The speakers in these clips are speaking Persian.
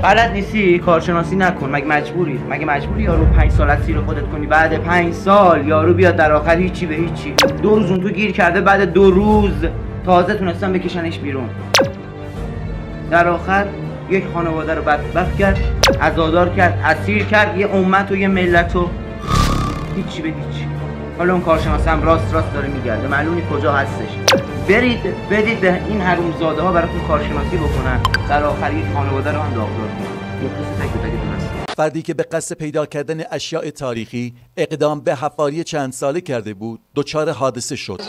بلد نیستی کارشناسی نکن. مگه مجبوری یارو 5 سال از زیر خودت کنی؟ بعد 5 سال یارو بیاد در آخر هیچی به هیچی. 2 روز اون تو گیر کرده، بعد 2 روز تازه تونستن بکشنش بیرون. در آخر یک خانواده رو بدبخت کرد، عزادار کرد، اسیر کرد، یه امت و یه ملت و هیچی به هیچی. حالا اون کارشناس هم راست داره میگرده، معلومی کجا هستش. بدید به این حرومزاده ها براتون کارشناسی بکنن، در آخر یک خانواده رو هم داغدار کنن. یه قصه تک به تکتون هست. فردی که به قصد پیدا کردن اشیاء تاریخی اقدام به حفاری چند ساله کرده بود، دچار حادثه شد.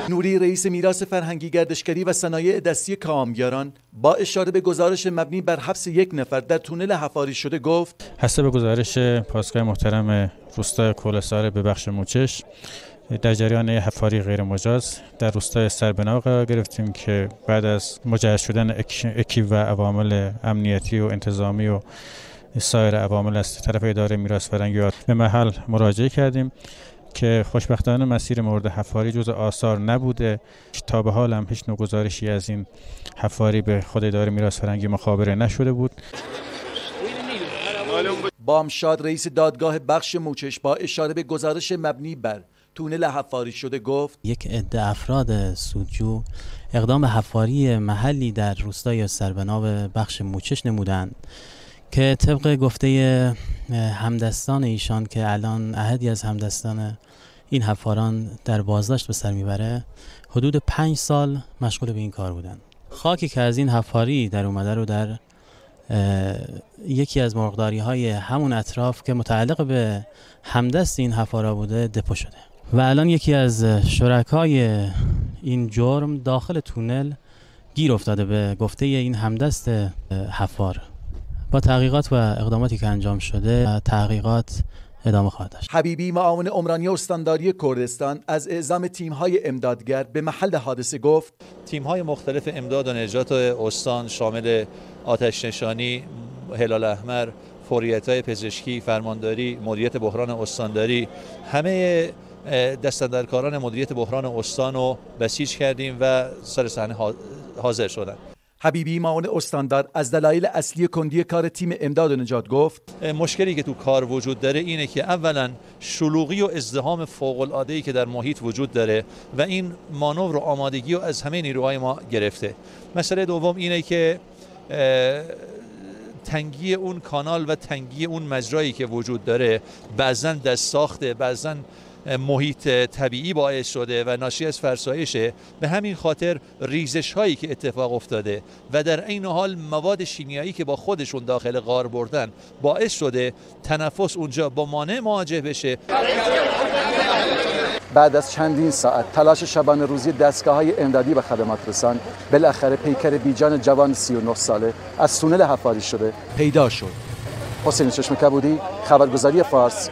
نوری رئیس میراث فرهنگی، گردشگری و صنایع دستی کامگیاران با اشاره به گزارش مبنی بر حبس 1 نفر در تونل حفاری شده گفت: حسب گزارش پاسگاه محترم روستای کوله‌سار به بخش موچش، در جریان حفاری غیر مجاز در روستای سربنا قرار گرفتیم که بعد از مجهز شدن اکی و عوامل امنیتی و انتظامی و سایر عوامل از طرف اداره میراث فرهنگی به محل مراجعه کردیم که خوشبختانه مسیر مورد حفاری جزء آثار نبوده. تا به حال هم هیچ نوع گزارشی از این حفاری به خود اداره میراث فرهنگی مخابره نشده بود. بامشاد رئیس دادگاه بخش موچش با اشاره به گزارش مبنی بر تونل حفاری شده گفت: یک عده افراد سودجو اقدام به حفاری محلی در روستای سربنا به بخش موچش نمودند که طبق گفته همدستان ایشان که الان عهدی از همدستان این حفاران در بازداشت به سر میبره، حدود 5 سال مشغول به این کار بودند. خاکی که از این حفاری در اومده رو در یکی از مرغداری های همون اطراف که متعلق به همدست این حفارا بوده دپو شده و الان یکی از شرکای این جرم داخل تونل گیر افتاده به گفته این همدست حفار. با تحقیقات و اقداماتی که انجام شده تحقیقات ادامه خواهد داشت. حبیبی معاون عمرانی استانداری کردستان از اعزام تیم‌های امدادگر به محل حادثه گفت: تیم‌های مختلف امداد و نجات استان شامل آتش نشانی، هلال احمر، فوریت‌های پزشکی، فرمانداری، مدیریت بحران استانداری، همه دستاندرکاران مدیریت بحران استان رو بسیج کردیم و سر صحنه حاضر شدند. حبیبی معاون استاندار از دلایل اصلی کندی کار تیم امداد و نجات گفت: مشکلی که تو کار وجود داره اینه که اولا شلوغی و ازدحام فوق‌العاده‌ای که در محیط وجود داره و این مانور و آمادگی رو از همه نیروهای ما گرفته. مسئله دوم اینه که تنگی اون کانال و تنگی اون مجرایی که وجود داره بعضن دست ساخته، بعضن محیط طبیعی باعث شده و ناشی از فرسایشه. به همین خاطر ریزش هایی که اتفاق افتاده و در عین حال مواد شیمیایی که با خودشون داخل غار بردن باعث شده تنفس اونجا با مانع مواجه بشه. بعد از چندین ساعت تلاش شبانه روزی دستگاه‌های امدادی و خدمات رسان، بالاخره پیکر بیجان جوان 39 ساله از تونل حفاری شده پیدا شد. حسین چشم کبودی، خبرگزاری فارس.